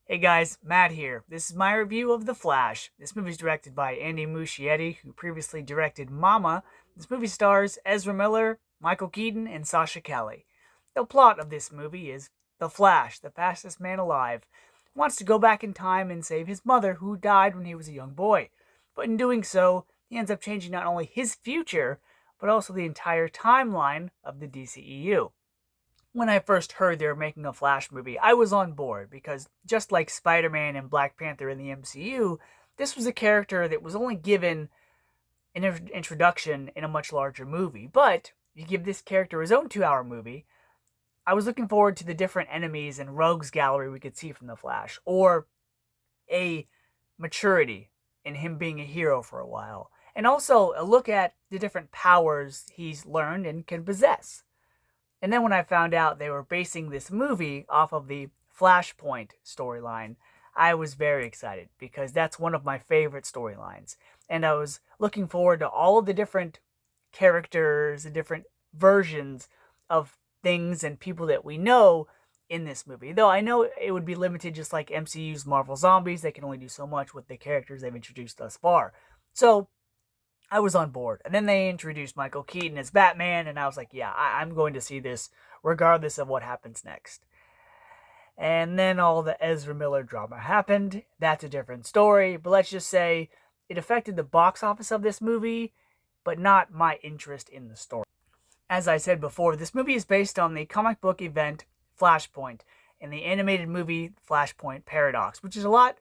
Hey guys, Matt here. This is my review of The Flash. This movie is directed by Andy Muschietti, who previously directed Mama. This movie stars Ezra Miller, Michael Keaton, and Sasha Kelly. The plot of this movie is The Flash, the fastest man alive, wants to go back in time and save his mother, who died when he was a young boy. But in doing so, he ends up changing not only his future, but also the entire timeline of the DCEU. When I first heard they were making a Flash movie, I was on board because just like Spider-Man and Black Panther in the MCU, this was a character that was only given an introduction in a much larger movie. But you give this character his own 2-hour movie. I was looking forward to the different enemies and rogues gallery we could see from the Flash, or a maturity in him being a hero for a while, and also a look at the different powers he's learned and can possess. And then when I found out they were basing this movie off of the Flashpoint storyline, I was very excited because that's one of my favorite storylines. And I was looking forward to all of the different characters, the different versions of things and people that we know in this movie. Though I know it would be limited just like MCU's Marvel Zombies, they can only do so much with the characters they've introduced thus far. So I was on board. And then they introduced Michael Keaton as Batman, and I was like, yeah, I'm going to see this regardless of what happens next. And then all the Ezra Miller drama happened. That's a different story, but let's just say it affected the box office of this movie, but not my interest in the story. As I said before, this movie is based on the comic book event Flashpoint and the animated movie Flashpoint Paradox, which is a lot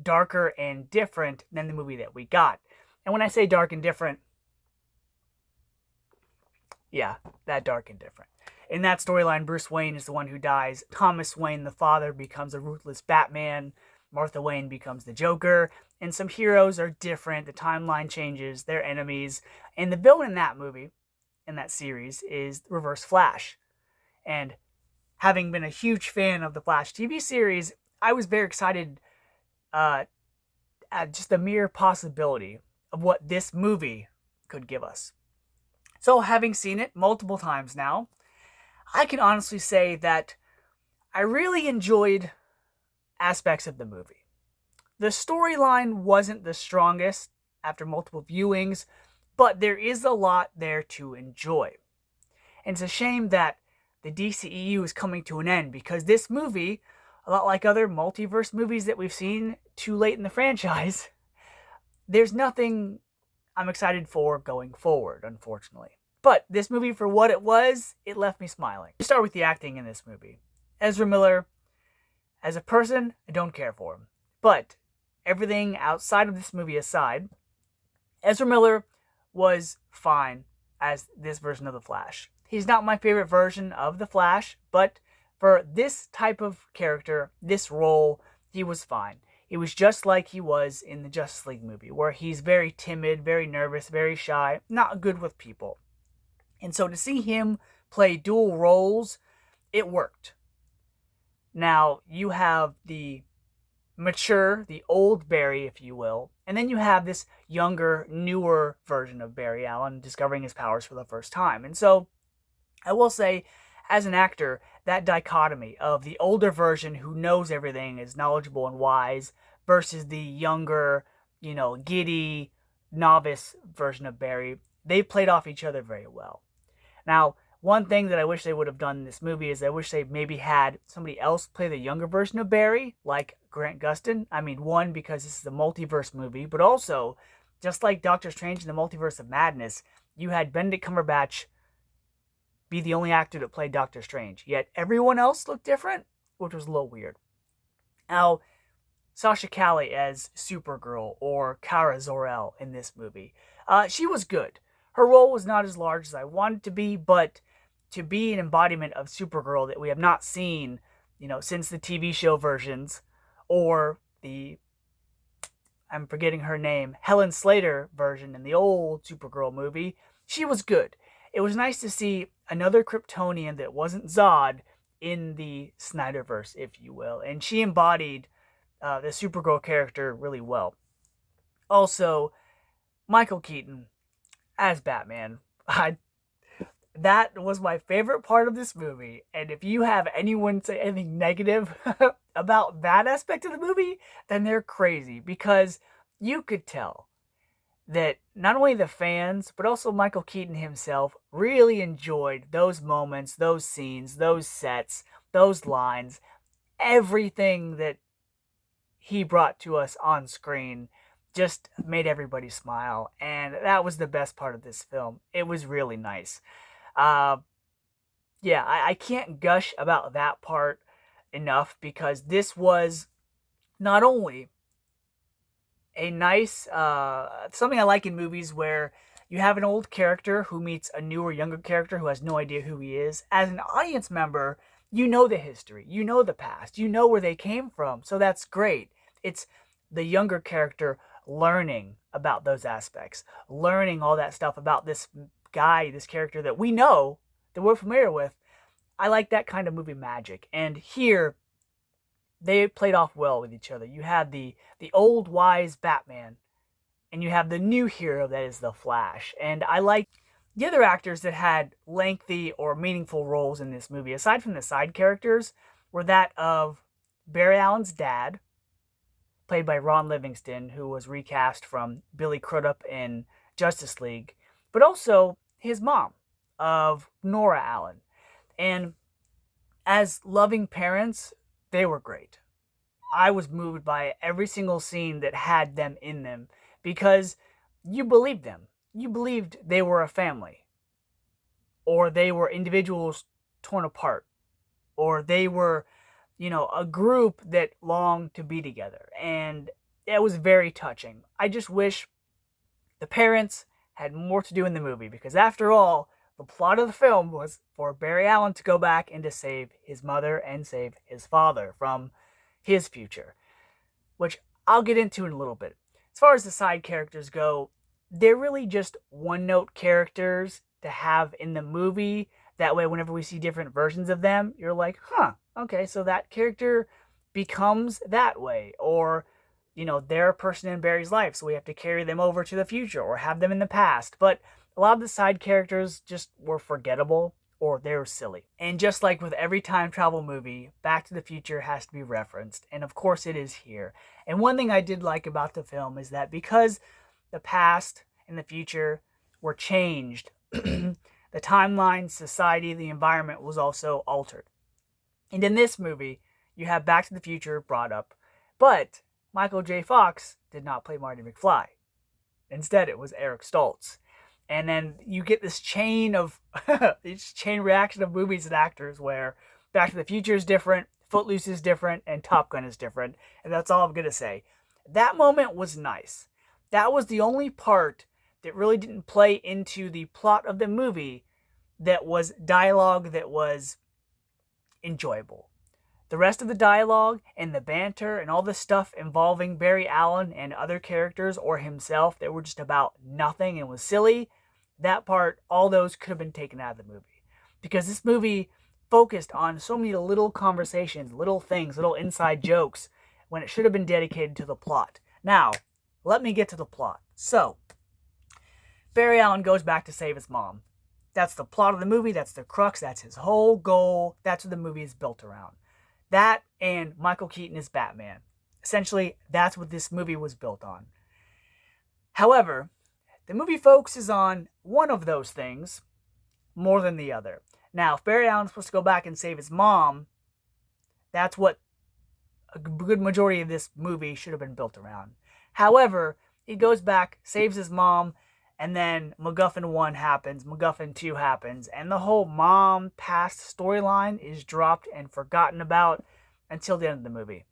darker and different than the movie that we got. And when I say dark and different, yeah, that dark and different. In that storyline, Bruce Wayne is the one who dies. Thomas Wayne, the father, becomes a ruthless Batman. Martha Wayne becomes the Joker. And some heroes are different. The timeline changes. They're enemies. And the villain in that movie, in that series, is Reverse Flash. And having been a huge fan of the Flash TV series, I was very excited at just the mere possibility of what this movie could give us. So, having seen it multiple times now, I can honestly say that I really enjoyed aspects of the movie. The storyline wasn't the strongest after multiple viewings, but there is a lot there to enjoy. And it's a shame that the DCEU is coming to an end because this movie, a lot like other multiverse movies that we've seen too late in the franchise, there's nothing I'm excited for going forward, unfortunately. But this movie, for what it was, it left me smiling. We start with the acting in this movie. Ezra Miller, as a person, I don't care for him. But everything outside of this movie aside, Ezra Miller was fine as this version of the Flash. He's not my favorite version of the Flash, but for this type of character, this role, he was fine. It was just like he was in the Justice League movie, where he's very timid, very nervous, very shy, not good with people. And so to see him play dual roles, it worked. Now, you have the mature, the old Barry, if you will, and then you have this younger, newer version of Barry Allen discovering his powers for the first time. And so, I will say, as an actor, that dichotomy of the older version who knows everything, is knowledgeable and wise, versus the younger, giddy, novice version of Barry, they played off each other very well. Now, one thing that I wish they would have done in this movie is I wish they maybe had somebody else play the younger version of Barry, like Grant Gustin. I mean, one, because this is a multiverse movie, but also, just like Doctor Strange in the Multiverse of Madness, you had Benedict Cumberbatch be the only actor that played Doctor Strange, yet everyone else looked different, which was a little weird. Now, Sasha Callie as Supergirl, or Kara Zor-El in this movie, she was good. Her role was not as large as I wanted to be, but to be an embodiment of Supergirl that we have not seen, since the TV show versions, or I'm forgetting her name, Helen Slater version in the old Supergirl movie, she was good. It was nice to see another Kryptonian that wasn't Zod in the Snyderverse, if you will, and she embodied the Supergirl character really well. Also, Michael Keaton as Batman. that was my favorite part of this movie. And if you have anyone say anything negative about that aspect of the movie, then they're crazy, because you could tell that not only the fans, but also Michael Keaton himself really enjoyed those moments, those scenes, those sets, those lines, everything that he brought to us on screen just made everybody smile. And that was the best part of this film. It was really nice. Uh, yeah, I can't gush about that part enough, because this was not only a nice something I like in movies where you have an old character who meets a newer, younger character who has no idea who he is. As an audience member, you know the history, you know the past, you know where they came from, so that's great. It's the younger character learning about those aspects, learning all that stuff about this guy, this character that we know, that we're familiar with. I like that kind of movie magic, and here they played off well with each other. You had the old wise Batman, and you have the new hero that is the Flash. And I like the other actors that had lengthy or meaningful roles in this movie, aside from the side characters, were that of Barry Allen's dad, played by Ron Livingston, who was recast from Billy Crudup in Justice League, but also his mom, of Nora Allen. And as loving parents, they were great. I was moved by every single scene that had them in them, because you believed them. You believed they were a family, or they were individuals torn apart, or they were, a group that longed to be together. And it was very touching. I just wish the parents had more to do in the movie, because after all, the plot of the film was for Barry Allen to go back and to save his mother and save his father from his future, which I'll get into in a little bit. As far as the side characters go, they're really just one-note characters to have in the movie. That way, whenever we see different versions of them, you're like, huh, okay, so that character becomes that way. Or, they're a person in Barry's life, so we have to carry them over to the future or have them in the past. But a lot of the side characters just were forgettable, or they were silly. And just like with every time travel movie, Back to the Future has to be referenced. And of course it is here. And one thing I did like about the film is that because the past and the future were changed, the timeline, society, the environment was also altered. And in this movie, you have Back to the Future brought up, but Michael J. Fox did not play Marty McFly. Instead, it was Eric Stoltz. And then you get this chain reaction of movies and actors where Back to the Future is different, Footloose is different, and Top Gun is different. And that's all I'm going to say. That moment was nice. That was the only part that really didn't play into the plot of the movie that was dialogue that was enjoyable. The rest of the dialogue and the banter and all the stuff involving Barry Allen and other characters or himself that were just about nothing and was silly, that part, all those could have been taken out of the movie. Because this movie focused on so many little conversations, little things, little inside jokes, when it should have been dedicated to the plot. Now, let me get to the plot. So, Barry Allen goes back to save his mom. That's the plot of the movie, that's the crux, that's his whole goal, that's what the movie is built around. That and Michael Keaton is Batman. Essentially, that's what this movie was built on. However, the movie focuses on one of those things more than the other. Now, if Barry Allen's supposed to go back and save his mom, that's what a good majority of this movie should have been built around. However, he goes back, saves his mom, and then MacGuffin 1 happens, MacGuffin 2 happens, and the whole mom past storyline is dropped and forgotten about until the end of the movie.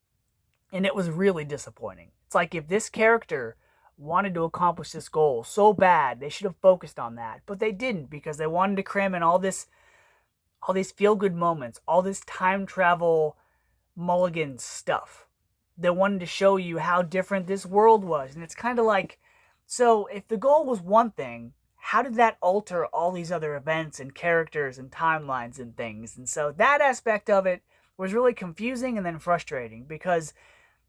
And it was really disappointing. It's like if this character wanted to accomplish this goal so bad, they should have focused on that. But they didn't, because they wanted to cram in all these feel-good moments, all this time travel mulligan stuff. They wanted to show you how different this world was. And it's kind of like, so if the goal was one thing, how did that alter all these other events and characters and timelines and things? And so that aspect of it was really confusing and then frustrating, because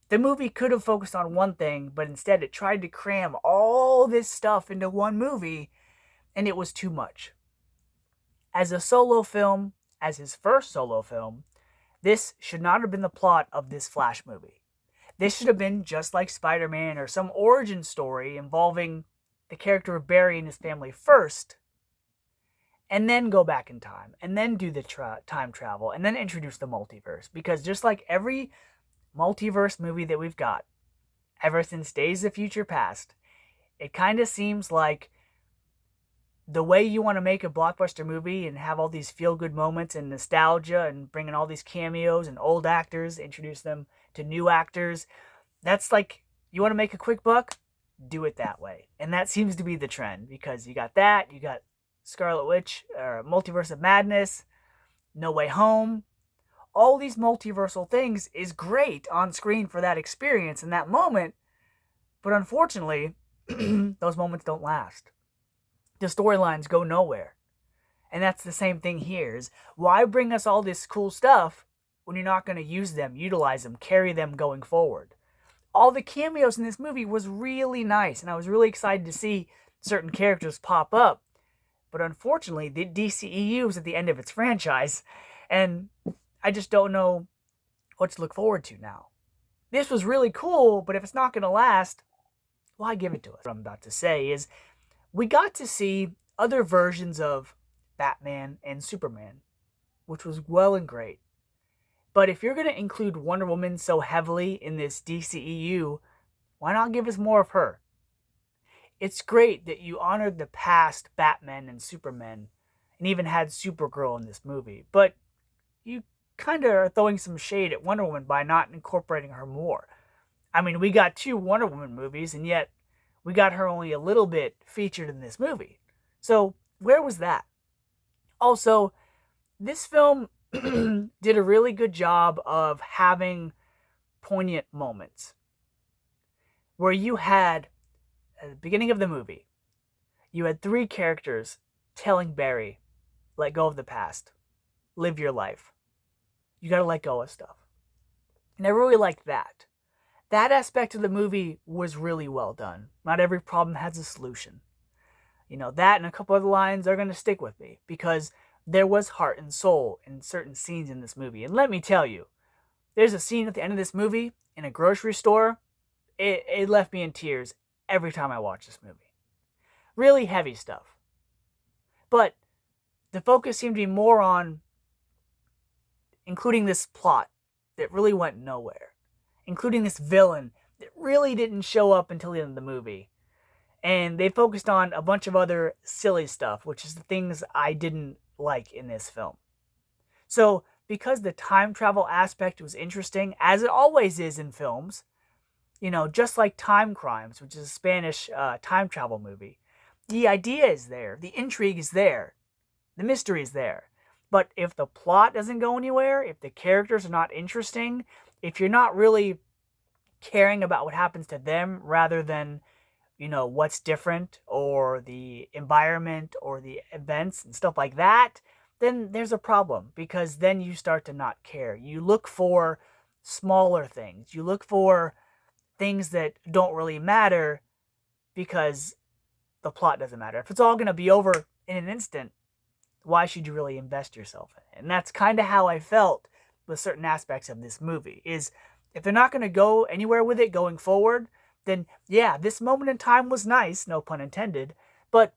the movie could have focused on one thing, but instead it tried to cram all this stuff into one movie, and it was too much. As a solo film, as his first solo film, this should not have been the plot of this Flash movie. This should have been just like Spider-Man or some origin story involving the character of Barry and his family first, and then go back in time, and then do the time travel, and then introduce the multiverse. Because just like every multiverse movie that we've got, ever since Days of Future Past, it kind of seems like the way you want to make a blockbuster movie and have all these feel-good moments and nostalgia and bring in all these cameos and old actors, introduce them to new actors, that's like, you want to make a quick buck? Do it that way. And that seems to be the trend, because you got that, you got Scarlet Witch, Multiverse of Madness, No Way Home. All these multiversal things is great on screen for that experience and that moment, but unfortunately, those moments don't last. The storylines go nowhere. And that's the same thing here, is why bring us all this cool stuff when you're not going to use them, utilize them, carry them going forward? All the cameos in this movie was really nice, and I was really excited to see certain characters pop up. But unfortunately, the DCEU is at the end of its franchise, and I just don't know what to look forward to now. This was really cool, but if it's not going to last, why give it to us? What I'm about to say is, we got to see other versions of Batman and Superman, which was well and great. But if you're going to include Wonder Woman so heavily in this DCEU, why not give us more of her? It's great that you honored the past Batman and Superman, and even had Supergirl in this movie, but you kind of are throwing some shade at Wonder Woman by not incorporating her more. I mean, we got 2 Wonder Woman movies, and yet we got her only a little bit featured in this movie. So, where was that? Also, this film did a really good job of having poignant moments. Where you had, at the beginning of the movie, you had 3 characters telling Barry, let go of the past. Live your life. You gotta let go of stuff. And I really liked that. That aspect of the movie was really well done. Not every problem has a solution. You know, that and a couple other lines are going to stick with me, because there was heart and soul in certain scenes in this movie. And let me tell you, there's a scene at the end of this movie in a grocery store. It left me in tears every time I watch this movie. Really heavy stuff. But the focus seemed to be more on including this plot that really went nowhere. Including this villain that really didn't show up until the end of the movie. And they focused on a bunch of other silly stuff, which is the things I didn't like in this film. So, because the time travel aspect was interesting, as it always is in films, you know, just like Time Crimes, which is a Spanish time travel movie, the idea is there, the intrigue is there, the mystery is there. But if the plot doesn't go anywhere, if the characters are not interesting, if you're not really caring about what happens to them rather than, you know, what's different or the environment or the events and stuff like that, then there's a problem, because then you start to not care. You look for smaller things. You look for things that don't really matter because the plot doesn't matter. If it's all going to be over in an instant, why should you really invest yourself in it? And that's kind of how I felt with certain aspects of this movie, is if they're not going to go anywhere with it going forward, then yeah, this moment in time was nice, no pun intended, but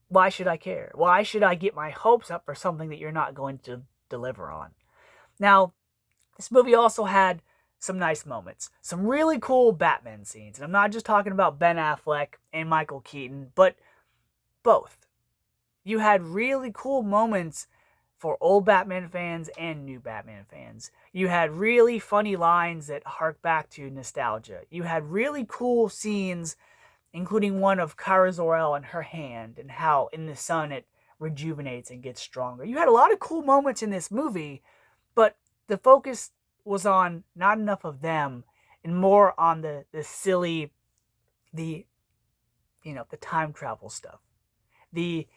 why should I care? Why should I get my hopes up for something that you're not going to deliver on? Now, this movie also had some nice moments, some really cool Batman scenes, and I'm not just talking about Ben Affleck and Michael Keaton, but both. You had really cool moments for old Batman fans and new Batman fans. You had really funny lines that hark back to nostalgia. You had really cool scenes, including one of Kara Zor-El and her hand, and how in the sun it rejuvenates and gets stronger. You had a lot of cool moments in this movie, but the focus was on not enough of them and more on the silly, the time travel stuff. The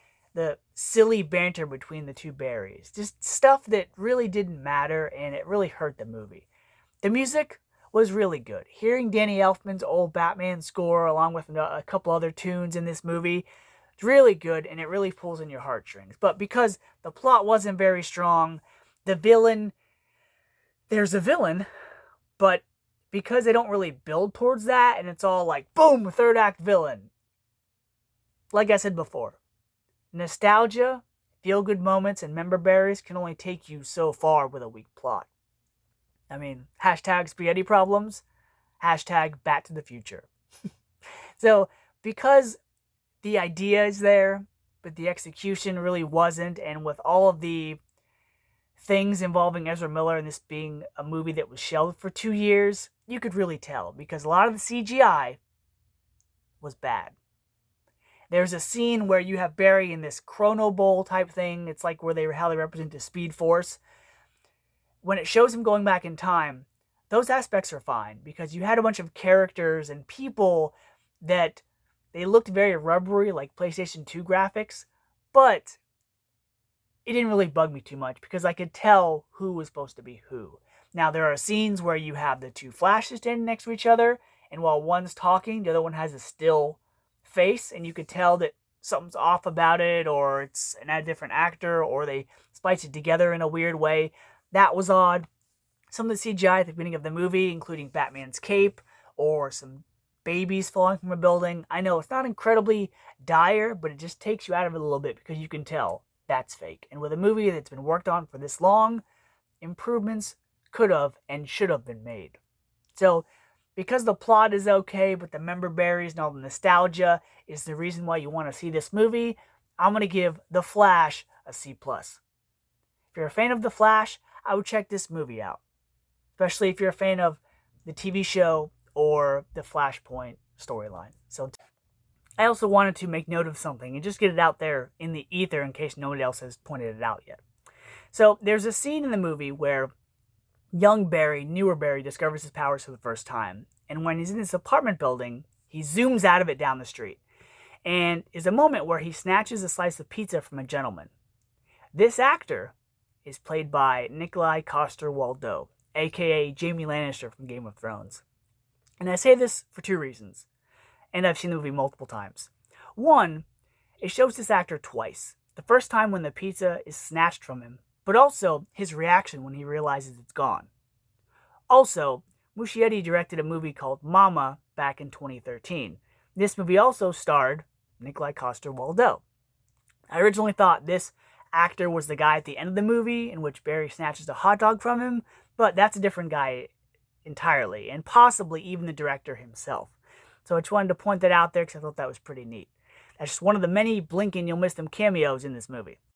silly banter between the 2 Barrys. Just stuff that really didn't matter, and it really hurt the movie. The music was really good. Hearing Danny Elfman's old Batman score along with a couple other tunes in this movie It's really good, and it really pulls in your heartstrings. But because the plot wasn't very strong, the villain, there's a villain, but because they don't really build towards that, and it's all like, boom, third act villain. Like I said before, nostalgia, feel-good moments, and member berries can only take you so far with a weak plot. I mean, hashtag spaghetti problems, hashtag Back to the Future. So, because the idea is there, but the execution really wasn't, and with all of the things involving Ezra Miller and this being a movie that was shelved for 2 years, you could really tell, because a lot of the CGI was bad. There's a scene where you have Barry in this Chrono Bowl type thing. It's like how they represent the Speed Force. When it shows him going back in time, those aspects are fine, because you had a bunch of characters and people that they looked very rubbery, like PlayStation 2 graphics, but it didn't really bug me too much because I could tell who was supposed to be who. Now, there are scenes where you have the two Flashes standing next to each other, and while one's talking, the other one has a still face, and you could tell that something's off about it, or it's a different actor, or they spliced it together in a weird way. That was odd. Some of the CGI at the beginning of the movie, including Batman's cape, or some babies falling from a building. I know it's not incredibly dire, but it just takes you out of it a little bit because you can tell that's fake. And with a movie that's been worked on for this long, improvements could have and should have been made. So, because the plot is okay, but the member berries and all the nostalgia is the reason why you want to see this movie, I'm going to give The Flash a C+. If you're a fan of The Flash, I would check this movie out. Especially if you're a fan of the TV show or the Flashpoint storyline. So I also wanted to make note of something and just get it out there in the ether in case nobody else has pointed it out yet. So there's a scene in the movie where young Barry, newer Barry, discovers his powers for the first time. And when he's in this apartment building, he zooms out of it down the street. And is a moment where he snatches a slice of pizza from a gentleman. This actor is played by Nikolai Coster-Waldau, aka Jaime Lannister from Game of Thrones. And I say this for two reasons, and I've seen the movie multiple times. One, it shows this actor twice. The first time when the pizza is snatched from him, but also his reaction when he realizes it's gone. Also, Muschietti directed a movie called Mama back in 2013. This movie also starred Nikolai Coster-Waldau. I originally thought this actor was the guy at the end of the movie in which Barry snatches a hot dog from him, but that's a different guy entirely, and possibly even the director himself. So I just wanted to point that out there because I thought that was pretty neat. That's just one of the many blink and you'll miss them cameos in this movie.